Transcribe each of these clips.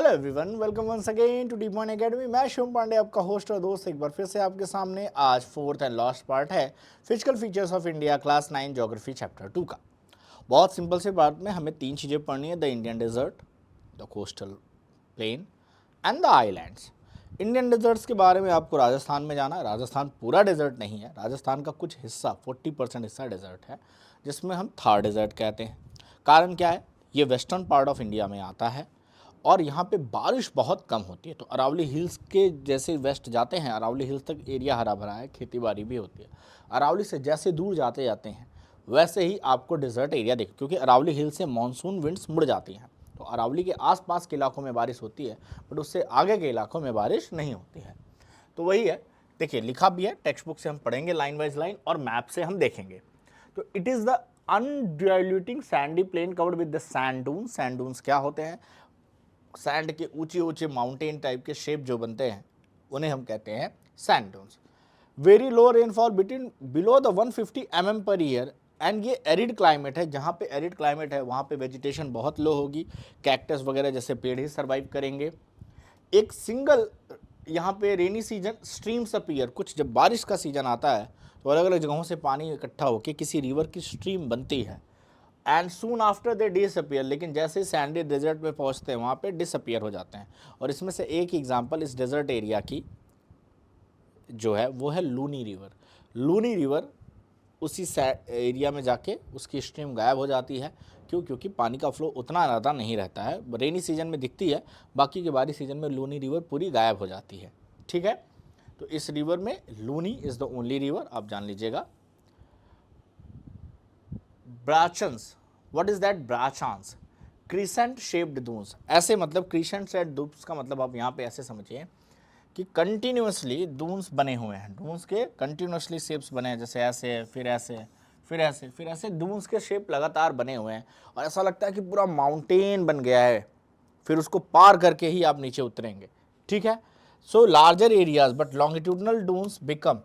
Hello everyone, welcome once again to the point academy. मैं शिवम पांडे, आपका host और दोस्त, एक बार फिर से आपके सामने। आज फोर्थ एंड लास्ट पार्ट है physical features of India class 9 geography chapter 2 का। बहुत सिंपल से पार्ट में हमें तीन चीज़ें पढ़नी है: the Indian desert, the coastal plain and the islands. Indian deserts के बारे में आपको राजस्थान में जाना है। राजस्थान पूरा डेजर्ट नहीं है, राजस्थान का कुछ हिस्सा 40% हिस्सा डेजर्ट है, जिसमें हम थार डेजर्ट कहते हैं। कारण क्या है? ये वेस्टर्न पार्ट ऑफ इंडिया में आता है और यहाँ पे बारिश बहुत कम होती है। तो अरावली हिल्स के जैसे वेस्ट जाते हैं, अरावली हिल्स तक एरिया हरा भरा है, खेती बाड़ी भी होती है। अरावली से जैसे दूर जाते जाते हैं वैसे ही आपको डेजर्ट एरिया देख, क्योंकि अरावली हिल से मानसून विंड्स मुड़ जाती हैं, तो अरावली के आसपास के इलाकों में बारिश होती है, बट उससे आगे के इलाकों में बारिश नहीं होती है। तो वही है, देखिए लिखा भी है, टेक्स्ट बुक से हम पढ़ेंगे लाइन वाइज लाइन और मैप से हम देखेंगे। तो it is the undulating sandy plain covered with the sand dunes. Sand dunes क्या होते हैं? सैंड के ऊंचे ऊंचे माउंटेन टाइप के शेप जो बनते हैं उन्हें हम कहते हैं sand dunes. Very low rainfall between below the 150 mm per year and ये एरिड क्लाइमेट है। जहाँ पे एरिड क्लाइमेट है वहाँ पे वेजिटेशन बहुत लो होगी, कैक्टस वगैरह जैसे पेड़ ही सर्वाइव करेंगे। एक सिंगल यहाँ पे रेनी सीजन स्ट्रीम्स अपीयर, कुछ जब बारिश का सीजन आता है तो अलग अलग जगहों से पानी इकट्ठा होकर किसी रिवर की स्ट्रीम बनती है and soon after they disappear. लेकिन जैसे सैंडी डेजर्ट में पहुंचते हैं वहाँ पे डिसअपियर हो जाते हैं। और इसमें से एक एग्जांपल इस डेजर्ट एरिया की जो है वो है लूनी रिवर। लूनी रिवर उसी एरिया में जाके उसकी स्ट्रीम गायब हो जाती है। क्यों? क्योंकि पानी का फ्लो उतना ज़्यादा नहीं रहता है, रेनी सीजन में दिखती है, बाकी के बारिश सीजन में लूनी रिवर पूरी गायब हो जाती है। ठीक है, तो इस रिवर में Luni is the only river, आप जान लीजिएगा। Barchans, what is that? Barchans, crescent shaped dunes. ऐसे मतलब क्रिसेंट शेप्ड दून्स का मतलब आप यहाँ पे ऐसे समझिए कि कंटिन्यूसली दून्स बने हुए हैं, दून्स के कंटिन्यूसली शेप्स बने हैं, जैसे ऐसे फिर ऐसे फिर ऐसे फिर ऐसे दून्स के शेप लगातार बने हुए हैं और ऐसा लगता है कि पूरा माउंटेन बन गया है, फिर उसको पार करके ही आप नीचे उतरेंगे। ठीक है, so larger areas but longitudinal dunes become.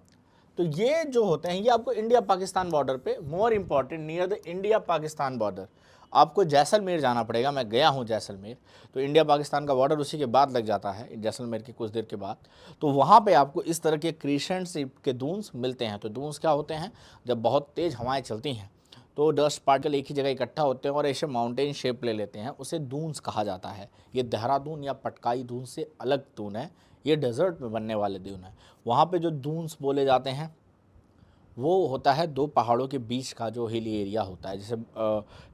तो ये जो होते हैं ये आपको इंडिया पाकिस्तान बॉर्डर पे, more important near the India Pakistan border, आपको जैसलमेर जाना पड़ेगा। मैं गया हूँ जैसलमेर, तो इंडिया पाकिस्तान का बॉर्डर उसी के बाद लग जाता है, जैसलमेर के कुछ देर के बाद। तो वहाँ पे आपको इस तरह के क्रिसेंट शेप के दून्स मिलते हैं। तो दून्स क्या होते हैं? जब बहुत तेज़ हवाएं चलती हैं तो डस्ट पार्टिकल एक ही जगह इकट्ठा होते हैं और ऐसे माउंटेन शेप ले लेते हैं, उसे दून्स कहा जाता है। ये देहरादून या पटकाई दून से अलग दून है, ये डेजर्ट में बनने वाले दून है। वहाँ पे जो दून्स बोले जाते हैं वो होता है दो पहाड़ों के बीच का जो हिली एरिया होता है, जैसे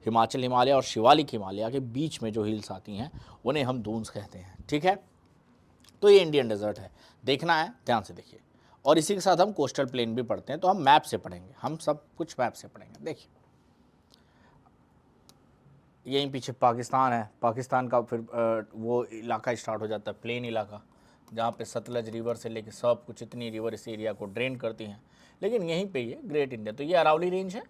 हिमाचल हिमालय और शिवालिक हिमालय के बीच में जो हिल्स आती हैं उन्हें हम दून्स कहते हैं। ठीक है, तो ये इंडियन डेजर्ट है, देखना है, ध्यान से देखिए। और इसी के साथ हम कोस्टल प्लेन भी पढ़ते हैं, तो हम मैप से पढ़ेंगे, हम सब कुछ मैप से पढ़ेंगे। देखिए यहीं पीछे पाकिस्तान है, पाकिस्तान का फिर वो इलाका स्टार्ट हो जाता है, प्लेन इलाका, जहाँ पे सतलज रिवर से लेके सब कुछ, इतनी रिवर इस एरिया को ड्रेन करती हैं। लेकिन यहीं पे ये ग्रेट इंडिया, तो ये अरावली रेंज है।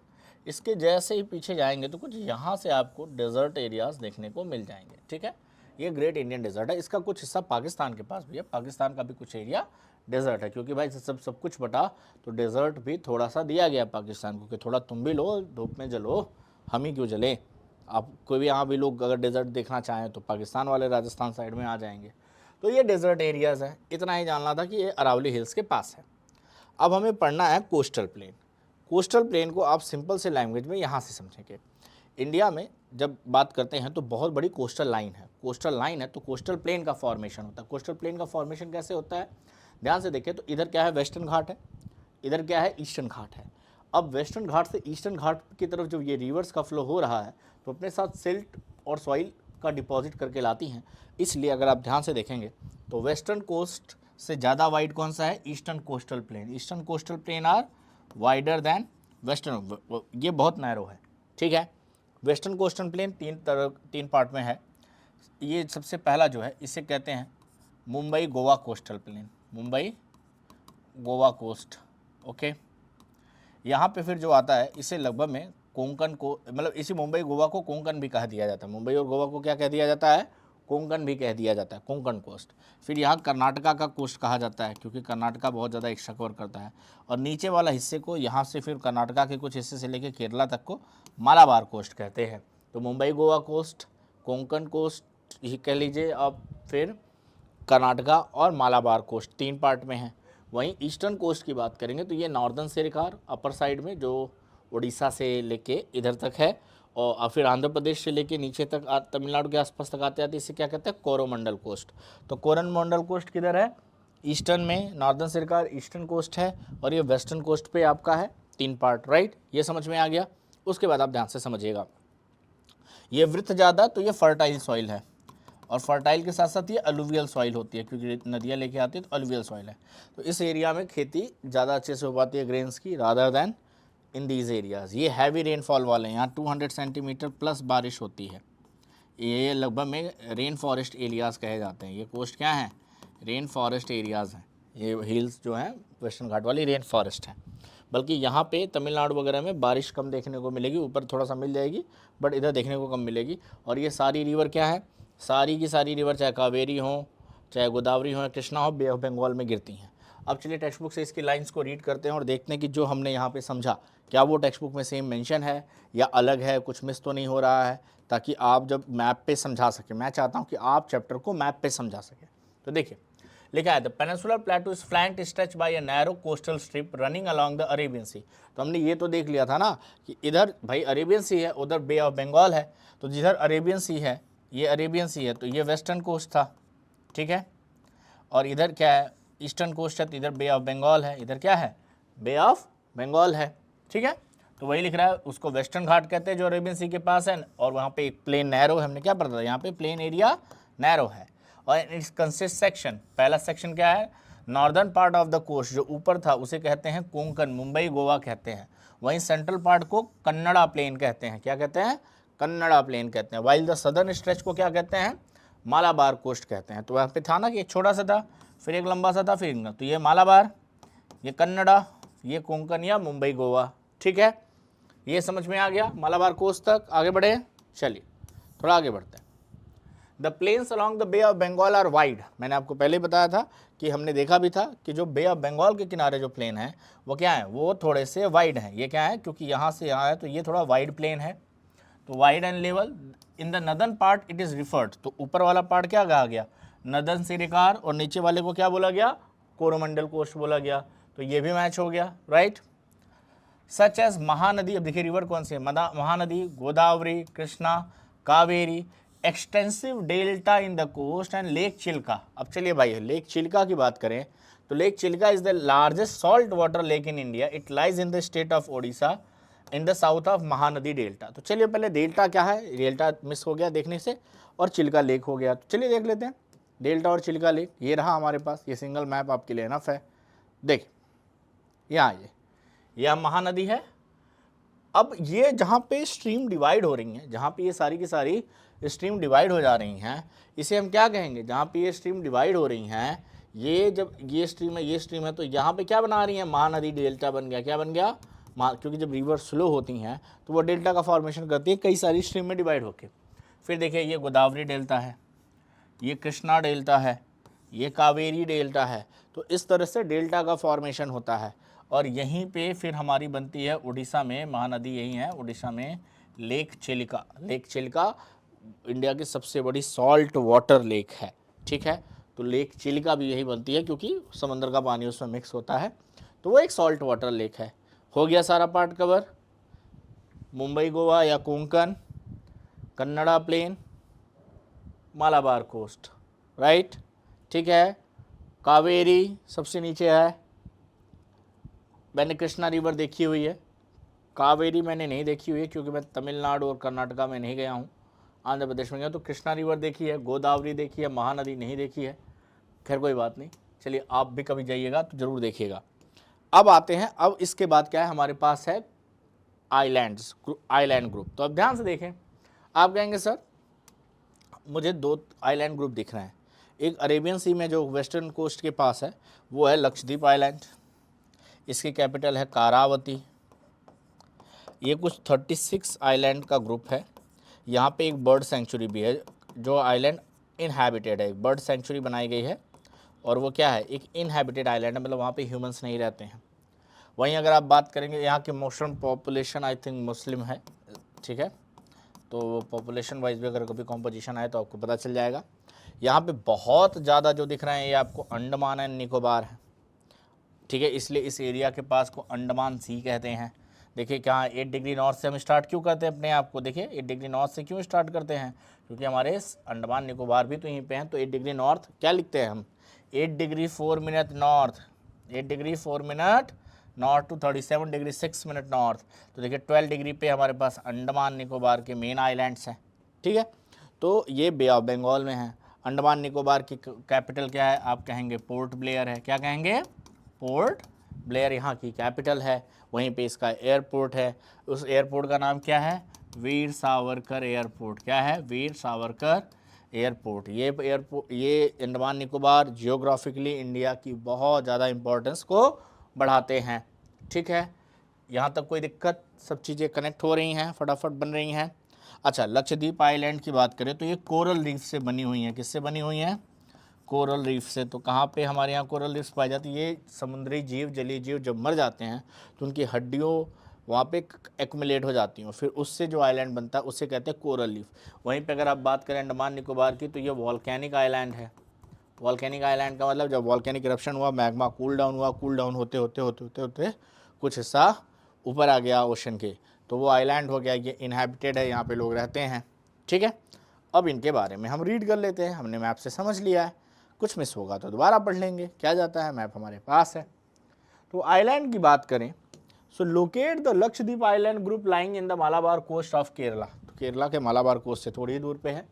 इसके जैसे ही पीछे जाएंगे तो कुछ यहाँ से आपको डेजर्ट एरियाज देखने को मिल जाएंगे। ठीक है, ये ग्रेट इंडियन डेजर्ट है। इसका कुछ हिस्सा पाकिस्तान के पास भी है, पाकिस्तान का भी कुछ एरिया डेजर्ट है, क्योंकि भाई सब कुछ बटा तो डेजर्ट भी थोड़ा सा दिया गया पाकिस्तान को कि थोड़ा तुम भी लो, धूप में जलो, हम ही क्यों जले। आप कोई भी यहाँ भी लोग अगर डेजर्ट देखना चाहें तो पाकिस्तान वाले राजस्थान साइड में आ जाएंगे। तो ये डेजर्ट एरियाज़ हैं, इतना ही जानना था कि ये अरावली हिल्स के पास है। अब हमें पढ़ना है कोस्टल प्लेन। कोस्टल प्लेन को आप सिंपल से लैंग्वेज में यहाँ से समझेंगे। इंडिया में जब बात करते हैं तो बहुत बड़ी कोस्टल लाइन है, कोस्टल लाइन है तो कोस्टल प्लेन का फॉर्मेशन होता है। कोस्टल प्लेन का फॉर्मेशन कैसे होता है? ध्यान से देखें, तो इधर क्या है? वेस्टर्न घाट है, इधर क्या है? ईस्टर्न घाट है। अब वेस्टर्न घाट से ईस्टर्न घाट की तरफ जब ये रिवर्स का फ्लो हो रहा है तो अपने साथ सिल्ट और सॉइल का डिपॉजिट करके लाती हैं। इसलिए अगर आप ध्यान से देखेंगे तो वेस्टर्न कोस्ट से ज़्यादा वाइड कौन सा है? Eastern coastal plain. Eastern coastal plain are wider than western, ये बहुत नैरो है। ठीक है, वेस्टर्न कोस्टल प्लेन तीन पार्ट में है। ये सबसे पहला जो है इसे कहते हैं Mumbai Goa coastal plain, Mumbai Goa coast. Okay, यहाँ पे फिर जो आता है इसे लगभग में कोंकण को, मतलब इसी मुंबई गोवा को कोंकण भी कह दिया जाता है। मुंबई और गोवा को क्या कह दिया जाता है? कोंकण भी कह दिया जाता है, कोंकण कोस्ट। फिर यहाँ कर्नाटका का कोस्ट कहा जाता है, क्योंकि कर्नाटका बहुत ज़्यादा एक्स्ट्रा कवर करता है। और नीचे वाला हिस्से को यहाँ से फिर कर्नाटका के कुछ हिस्से से लेकर केरला तक को मालाबार कोस्ट कहते हैं। तो मुंबई गोवा कोस्ट, कोंकण कोस्ट, ये कह लीजिए आप, फिर कर्नाटका और मालाबार कोस्ट 3 पार्ट में है। वहीं ईस्टर्न कोस्ट की बात करेंगे तो ये नॉर्दर्न सिरकार अपर साइड में जो उड़ीसा से लेके इधर तक है, और फिर आंध्र प्रदेश से लेके नीचे तक तमिलनाडु के आसपास तक आते आते इसे क्या कहते हैं, कोरोमंडल कोस्ट। तो कोरोमंडल कोस्ट किधर है, ईस्टर्न में, नॉर्दर्न सिरकार ईस्टर्न कोस्ट है, और ये वेस्टर्न कोस्ट पे आपका है 3 पार्ट, राइट। ये समझ में आ गया। उसके बाद आप ध्यान से समझिएगा, ये वृत्त ज़्यादा तो ये फर्टाइल सॉइल है, और फर्टाइल के साथ साथ ये अलुवियल सॉइल होती है, क्योंकि नदियाँ लेके आती है तो अलुवियल सॉइल है। तो इस एरिया में खेती ज़्यादा अच्छे से हो पाती है ग्रेन्स की, rather than in these areas. ये हैवी रेनफॉल वाले हैं, यहाँ 200 सेंटीमीटर प्लस बारिश होती है। ये लगभग में रेन फॉरेस्ट एरियाज़ कहे जाते हैं। ये कोस्ट क्या है, रेन फॉरेस्ट एरियाज़ हैं। ये हिल्स जो हैं वेस्टर्न घाट वाली रेन फॉरेस्ट है। बल्कि यहाँ पे तमिलनाडु वगैरह में बारिश कम देखने को मिलेगी, ऊपर थोड़ा सा मिल जाएगी, बट इधर देखने को कम मिलेगी। और ये सारी रिवर क्या है, सारी की सारी रिवर, चाहे कावेरी हो, चाहे गोदावरी हो, कृष्णा हो, बे ऑफ बंगाल में गिरती हैं। अब चलिए टेक्स्ट बुक से इसकी लाइंस को रीड करते हैं और देखते हैं कि जो हमने यहाँ पे समझा क्या वो टेक्स्ट बुक में सेम मेंशन है या अलग है, कुछ मिस तो नहीं हो रहा है, ताकि आप जब मैप पे समझा सकें। मैं चाहता हूँ कि आप चैप्टर को मैप पे समझा सकें। तो देखिए लिखा है, the peninsular plateau is flanked stretch by a narrow coastal strip running along the Arabian sea. तो हमने ये तो देख लिया था ना कि इधर भाई अरेबियन सी है, उधर बे ऑफ बंगाल है। तो जिधर अरेबियन सी है, ये अरेबियन सी है, तो ये वेस्टर्न कोस्ट था, ठीक है। और इधर क्या है, ईस्टर्न कोस्ट है, तो इधर बे ऑफ बंगाल है, इधर क्या है, बे ऑफ बंगाल है, ठीक है। तो वही लिख रहा है, उसको वेस्टर्न घाट कहते हैं जो अरेबियन सी के पास है, और वहाँ पे एक प्लेन नैरो है। हमने क्या पढ़ा था, यहाँ पे प्लेन एरिया नैरो है। और इट्स कंसिस्ट सेक्शन, पहला सेक्शन क्या है, northern part of the coast, जो ऊपर था उसे कहते हैं कोंकण, मुंबई गोवा कहते हैं। वहीं सेंट्रल पार्ट को कन्नड़ा प्लेन कहते हैं। क्या कहते हैं, कन्नड़ा प्लेन कहते हैं। वाइल द सदर्न स्ट्रेच को क्या कहते हैं, मालाबार कोस्ट कहते हैं। तो वहाँ पे था ना कि एक छोटा सा था, फिर एक लंबा सा था, फिर तो ये मालाबार, ये कन्नड़ा, ये कोंकण या मुंबई गोवा, ठीक है। ये समझ में आ गया मालाबार कोस्ट तक। आगे बढ़े, चलिए थोड़ा आगे बढ़ते हैं। The plains along the Bay of Bengal are wide. मैंने आपको पहले बताया था कि हमने देखा भी था कि जो बे ऑफ बंगाल के किनारे जो प्लेन है वो क्या है, वो थोड़े से वाइड हैं। ये क्या है, क्योंकि यहाँ से यहाँ है तो ये थोड़ा वाइड प्लेन है, तो wide and level. In the northern part it is referred, तो ऊपर वाला पार्ट क्या कहा गया, नदर्न सिरकार, और नीचे वाले को क्या बोला गया, कोरोमंडल कोस्ट बोला गया। तो ये भी मैच हो गया, राइट। सच एज महानदी, अब देखिए रिवर कौन सी है, Mahanadi, Godavari, Krishna, Kaveri, extensive delta in the coast and Lake Chilka. अब चलिए भाई लेक चिल्का की बात करें तो Lake Chilka is the largest salt water lake in India. It lies in the state of Odisha in the south of Mahanadi delta. तो चलिए पहले डेल्टा क्या है, डेल्टा मिस हो गया देखने से, और चिल्का लेक हो गया। तो चलिए देख लेते हैं डेल्टा और चिल्का लेक। ये रहा हमारे पास, ये सिंगल मैप आपके लिए इनफ है। देख यहाँ यह महानदी है। अब ये जहाँ पे स्ट्रीम डिवाइड हो रही हैं, जहाँ पे ये सारी की सारी स्ट्रीम डिवाइड हो जा रही हैं, इसे हम क्या कहेंगे, जहाँ पे ये स्ट्रीम डिवाइड हो रही हैं, ये जब ये स्ट्रीम है तो यहाँ पे क्या बना रही है, महानदी डेल्टा बन गया। क्या बन गया, क्योंकि जब रिवर स्लो होती हैं तो वो डेल्टा का फॉर्मेशन करती है कई सारी स्ट्रीम में डिवाइड होके। फिर देखिए ये गोदावरी डेल्टा है, ये कृष्णा डेल्टा है, ये कावेरी डेल्टा है। तो इस तरह से डेल्टा का फॉर्मेशन होता है। और यहीं पे फिर हमारी बनती है उड़ीसा में महानदी, यही है उड़ीसा में Lake Chilka. Lake Chilka India की सबसे बड़ी सॉल्ट वाटर लेक है, ठीक है। तो लेक चिल्का भी यही बनती है क्योंकि समंदर का पानी उसमें मिक्स होता है, तो वो एक सॉल्ट वाटर लेक है। हो गया सारा पार्ट कवर, मुंबई गोवा या Konkan, Kannada plain, Malabar coast, right, ठीक है। कावेरी सबसे नीचे है, मैंने कृष्णा रिवर देखी हुई है, कावेरी मैंने नहीं देखी हुई है क्योंकि मैं तमिलनाडु और कर्नाटका में नहीं गया हूँ, आंध्र प्रदेश में गया। तो कृष्णा रिवर देखी है, गोदावरी देखी है, महानदी नहीं देखी है। खैर कोई बात नहीं, चलिए आप भी कभी जाइएगा तो ज़रूर देखिएगा। अब आते हैं, अब इसके बाद क्या है हमारे पास है आइलैंड्स, आइलैंड ग्रुप। तो अब ध्यान से देखें, आप कहेंगे सर मुझे 2 आइलैंड ग्रुप दिख रहे हैं। एक अरेबियन सी में जो वेस्टर्न कोस्ट के पास है वो है लक्षद्वीप आइलैंड, इसकी कैपिटल है कारावती। ये कुछ 36 आइलैंड का ग्रुप है। यहाँ पे एक बर्ड सेंचुरी भी है, जो आइलैंड इनहैबिटेड है, एक बर्ड सेंचुरी बनाई गई है, और वो क्या है, एक इनहैबिटेड आइलैंड है, मतलब वहाँ पे ह्यूमंस नहीं रहते हैं। वहीं अगर आप बात करेंगे यहाँ की मोस्टम पॉपुलेशन आई थिंक मुस्लिम है, ठीक है। तो पॉपुलेशन वाइज भी अगर कभी कॉम्पोजिशन आए तो आपको पता चल जाएगा। यहाँ पे बहुत ज़्यादा जो दिख रहे हैं ये आपको अंडमान एंड निकोबार है, ठीक है, इसलिए इस एरिया के पास को अंडमान सी कहते हैं। देखिए क्या 8 डिग्री नॉर्थ से हम स्टार्ट क्यों करते हैं अपने आप को, देखिए 8 डिग्री नॉर्थ से क्यों स्टार्ट करते हैं, क्योंकि हमारे अंडमान निकोबार भी तो यहीं पे हैं। तो 8 डिग्री नॉर्थ क्या लिखते हैं हम, 8 degree 4 minute north, 8 degree 4 minute north to 37 degree 6 minute north. तो देखिए 12 डिग्री पे हमारे पास अंडमान निकोबार के मेन आइलैंड्स हैं, ठीक है। तो ये बे ऑफ बंगाल में है। अंडमान निकोबार की कैपिटल क्या है, आप कहेंगे पोर्ट ब्लेयर है, क्या कहेंगे, पोर्ट ब्लेयर यहाँ की कैपिटल है। वहीं पे इसका एयरपोर्ट है, उस एयरपोर्ट का नाम क्या है, वीर सावरकर एयरपोर्ट। क्या है, वीर सावरकर एयरपोर्ट। ये एयरपोर्ट, ये अंडमान निकोबार जियोग्राफिकली इंडिया की बहुत ज़्यादा इंपॉर्टेंस को बढ़ाते हैं, ठीक है। यहाँ तक कोई दिक्कत, सब चीज़ें कनेक्ट हो रही हैं, फटाफट बन रही हैं। अच्छा, लक्षद्वीप आइलैंड की बात करें तो ये कोरल रीफ से बनी हुई हैं, किससे बनी हुई हैं, कोरल रीफ से। तो कहाँ पे हमारे यहाँ कोरल रीफ्स पाई जाती है, ये समुद्री जीव, जलीय जीव जब मर जाते हैं तो उनकी हड्डियों वहाँ पे एक्युमुलेट हो जाती हैं, फिर उससे जो आइलैंड बनता है उसे कहते हैं कोरल रीफ। वहीं पे अगर आप बात करें अंडमान निकोबार की तो ये वॉल्केनिक आइलैंड है। वॉल्केनिक आइलैंड का मतलब जब वॉल्केनिक इरप्शन हुआ, मैग्मा कूल डाउन हुआ, कूल डाउन होते होते होते होते होते कुछ हिस्सा ऊपर आ गया ओशन के, तो वो आइलैंड हो गया। ये इनहेबिटेड है, यहाँ पे लोग रहते हैं, ठीक है। अब इनके बारे में हम रीड कर लेते हैं, हमने मैप से समझ लिया है, कुछ मिस होगा तो दोबारा पढ़ लेंगे, क्या जाता है, मैप हमारे पास है। तो आइलैंड की बात करें, so locate the Lakshadweep island group lying in the Malabar coast of Kerala. तो केरला के मालाबार कोस्ट से थोड़ी दूर पे है।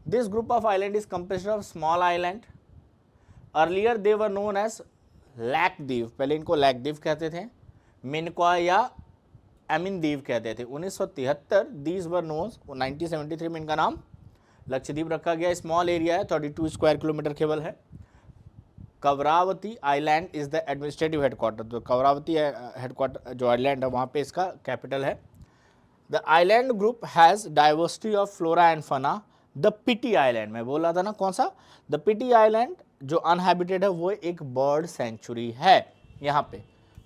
This group of island is compressed of small island. Earlier they were known as Laccadive, पहले इनको लैकद्वीप कहते थे, मिनक्वा या एमिनद्वीप कहते थे। 1973 दीज वर नोन, 1973 में इनका नाम लक्षद्वीप रखा गया। स्मॉल एरिया है, 32 स्क्वायर किलोमीटर केवल है। Kavaratti island is the administrative headquarter, तो कवरावती हेडक्वार्टर जो आइलैंड है वहाँ पे इसका कैपिटल है। The island group has diversity of flora and fauna. The Pitti island, मैं बोल रहा था ना कौन सा, द पिटी आइलैंड जो अनहैबिटेड है वो एक बर्ड सेंचुरी है यहाँ पे,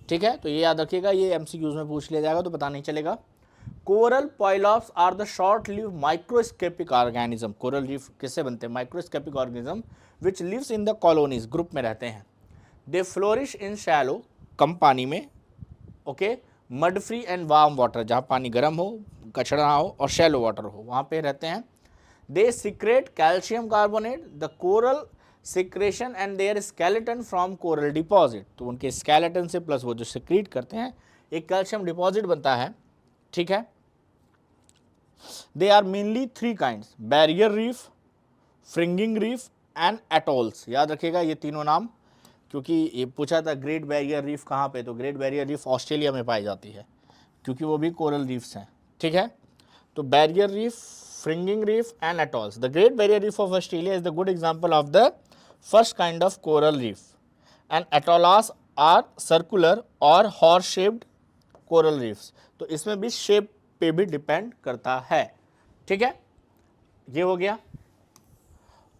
ठीक है। तो ये याद रखिएगा, ये एमसीक्यूज में पूछ लिया जाएगा तो पता नहीं चलेगा। Coral polyps are the short live microscopic organism. Coral reef किससे बनते हैं, microscopic organism which lives in the colonies, group में रहते हैं। दे फ्लोरिश इन शैलो, कम पानी में, okay, mud free and warm water, जहाँ पानी गर्म हो, कचड़ा ना हो, और शैलो वाटर हो, वहाँ पे रहते हैं। They secrete calcium carbonate, the coral secretion and their skeleton from coral deposit. तो उनके स्केलेटन से प्लस वो जो सिक्रीट करते हैं एक कैल्शियम डिपॉजिट बनता है, ठीक है। They are mainly 3 kinds, barrier reef, fringing reef and atolls. याद रखिएगा ये तीनों नाम, क्योंकि ये पूछा था ग्रेट बैरियर रीफ कहाँ पे, तो ग्रेट बैरियर रीफ ऑस्ट्रेलिया में पाई जाती है, क्योंकि वो भी कोरल रीफ्स हैं, ठीक है। तो barrier reef, fringing reef and atolls. The great barrier reef of Australia is the good example of the first kind of coral reef, and atolls are circular or horse shaped coral reefs. तो इसमें भी shape पे भी depend करता है, ठीक है। ये हो गया,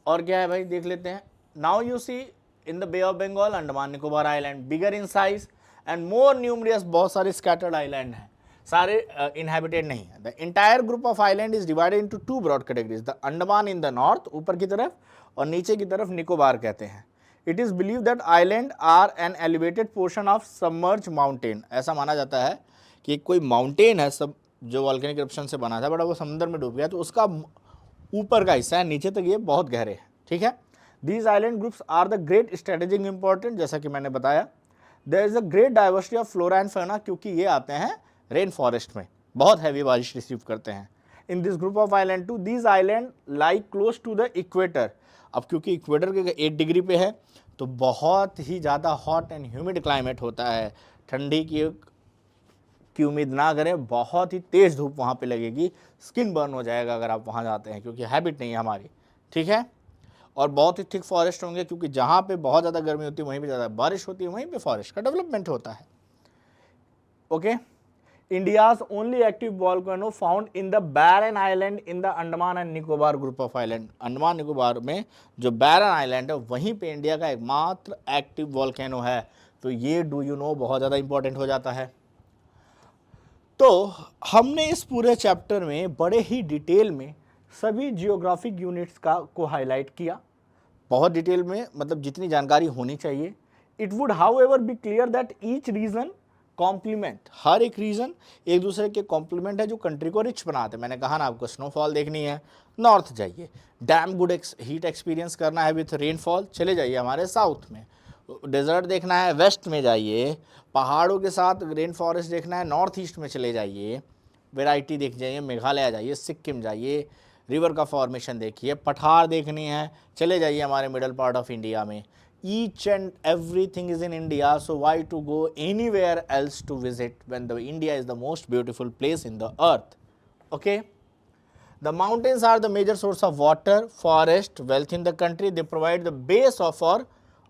और क्या है भाई देख लेते हैं। Now you see in the Bay of Bengal, Andaman Nicobar island bigger in size and more numerous, बहुत सारे स्कैटर्ड आइलैंड हैं, सारे इनहेबिटेड नहीं है। The entire group of island is divided into 2 broad categories, the Andaman in the north, ऊपर की तरफ, और नीचे की तरफ निकोबार कहते हैं। It is believe that island are an elevated portion of submerge mountain. ऐसा माना जाता है कि कोई माउंटेन है सब जो वॉल्केनिक इरप्शन से बना था, बट वो समुद्र में डूब गया, तो उसका ऊपर का हिस्सा है, नीचे तक ये बहुत गहरे है, ठीक है। These island groups are the great strategic important, जैसा कि मैंने बताया। There is a great diversity of flora and fauna, क्योंकि ये आते हैं रेन फॉरेस्ट में, बहुत हैवी बारिश रिसीव करते हैं। In this group of island too, these island lie close to the equator. अब क्योंकि इक्वेटर के 8 डिग्री पे है तो बहुत ही ज़्यादा हॉट एंड ह्यूमिड क्लाइमेट होता है, ठंडी की उम्मीद ना करें, बहुत ही तेज़ धूप वहाँ पे लगेगी, स्किन बर्न हो जाएगा अगर आप वहाँ जाते हैं, क्योंकि हैबिट नहीं है हमारी, ठीक है। और बहुत ही थिक फॉरेस्ट होंगे, क्योंकि जहाँ पे बहुत ज़्यादा गर्मी होती है वहीं पे ज़्यादा बारिश होती है, वहीं पे फॉरेस्ट का डेवलपमेंट होता है, okay. India's only active volcano found in the Barren island in the Andaman and Nicobar group of island. Andaman Nicobar में जो बैरन आइलैंड है वहीं पे इंडिया का एकमात्र एक्टिव वॉल्केनो है। तो ये डू यू नो बहुत ज़्यादा इंपॉर्टेंट हो जाता है। तो हमने इस पूरे चैप्टर में बड़े ही डिटेल में सभी जियोग्राफिक यूनिट्स का को हाईलाइट किया, बहुत डिटेल में, मतलब जितनी जानकारी होनी चाहिए। It would however be clear that each region complement, हर एक रीजन एक दूसरे के कॉम्प्लीमेंट है जो कंट्री को रिच बनाते हैं। मैंने कहा ना, आपको स्नोफॉल देखनी है नॉर्थ जाइए, डैम गुड हीट एक्सपीरियंस करना है विथ रेनफॉल चले जाइए हमारे साउथ में, डेजर्ट देखना है वेस्ट में जाइए, पहाड़ों के साथ रेन फॉरेस्ट देखना है नॉर्थ ईस्ट में चले जाइए, वेराइटी देख जाइए मेघालय जाइए, सिक्किम जाइए, रिवर का फॉर्मेशन देखिए, पठार देखनी है चले जाइए हमारे मिडल पार्ट ऑफ इंडिया में। Each and everything is in India, so why to go anywhere else to visit when the India is the most beautiful place in the earth. Okay, the mountains are the major source of water, forest, wealth in the country. They provide the base of our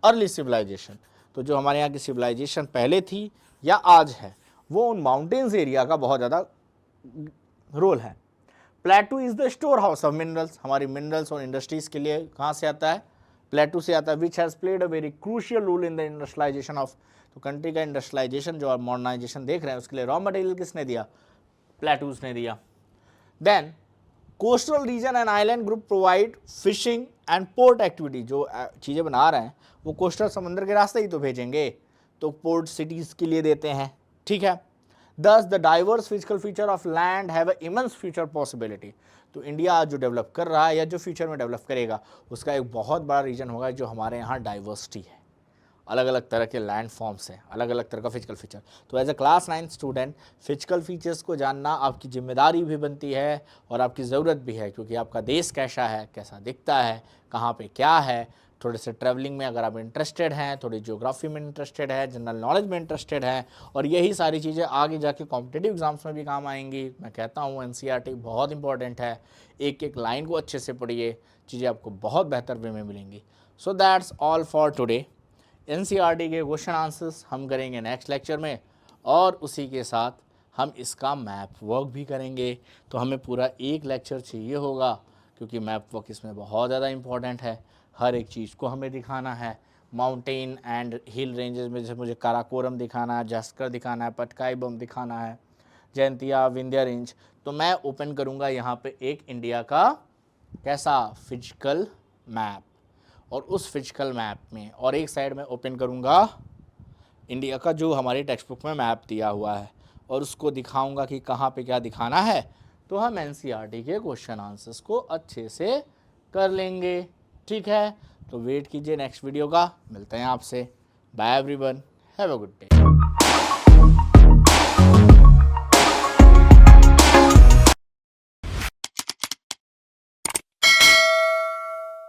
early civilization. तो जो हमारे यहाँ की civilization पहले थी या आज है, वो उन mountains एरिया का बहुत ज़्यादा रोल है। प्लेटू is the store house of minerals, हमारी मिनरल्स और इंडस्ट्रीज के लिए कहाँ से आता है? प्लेटू से आता है, which has played a very crucial role in the industrialization of, तो कंट्री का इंडस्ट्रियलाइजेशन जो आप मॉडर्नाइजेशन देख रहे हैं उसके लिए रॉ मटेरियल किसने दिया? प्लेटूज ने दिया। Then coastal region and island group provide fishing and port activity, जो चीज़ें बना रहे हैं वो कोस्टल समंदर के रास्ते ही तो भेजेंगे, तो पोर्ट सिटीज़ के लिए देते हैं, ठीक है। दस the diverse physical feature of land have a immense future possibility, तो इंडिया आज जो डेवलप कर रहा है या जो फ्यूचर में डेवलप करेगा उसका एक बहुत बड़ा रीजन होगा जो हमारे यहाँ डाइवर्सिटी है, अलग अलग तरह के लैंड फॉर्म्स हैं, अलग अलग तरह का फिजिकल फीचर। तो as a class 9 student physical features को जानना आपकी जिम्मेदारी भी बनती है और आपकी ज़रूरत भी है, क्योंकि आपका देश कैसा है, कैसा दिखता है, कहाँ पे क्या है। थोड़े से ट्रैवलिंग में अगर आप इंटरेस्टेड हैं, थोड़ी ज्योग्राफी में इंटरेस्टेड है, जनरल नॉलेज में इंटरेस्टेड है, और यही सारी चीज़ें आगे जाके कॉम्पिटिटिव एग्जाम्स में भी काम आएंगी। मैं कहता हूँ एनसीईआरटी बहुत इंपॉर्टेंट है, एक एक लाइन को अच्छे से पढ़िए, चीज़ें आपको बहुत बेहतर वे में मिलेंगी। So that's all for today. NCERT के क्वेश्चन आंसर्स हम करेंगे नेक्स्ट लेक्चर में, और उसी के साथ हम इसका मैप वर्क भी करेंगे। तो हमें पूरा एक लेक्चर चाहिए होगा, क्योंकि मैप वर्क इसमें बहुत ज़्यादा इंपॉर्टेंट है, हर एक चीज़ को हमें दिखाना है। माउंटेन एंड हिल रेंजेस में जैसे मुझे काराकोरम दिखाना है, जास्कर दिखाना है, पटकाई बम दिखाना है, जयंतिया, विंध्या रेंज, तो मैं ओपन करूँगा यहाँ पे एक इंडिया का कैसा फिजिकल मैप, और उस फिजिकल मैप में और एक साइड में ओपन करूँगा इंडिया का जो हमारी टेक्स्ट बुक में मैप दिया हुआ है, और उसको दिखाऊंगा कि कहाँ पे क्या दिखाना है, तो हम एनसीईआरटी के क्वेश्चन आंसर्स को अच्छे से कर लेंगे, ठीक है। तो वेट कीजिए नेक्स्ट वीडियो का, मिलते हैं आपसे। Bye everyone, have a good day.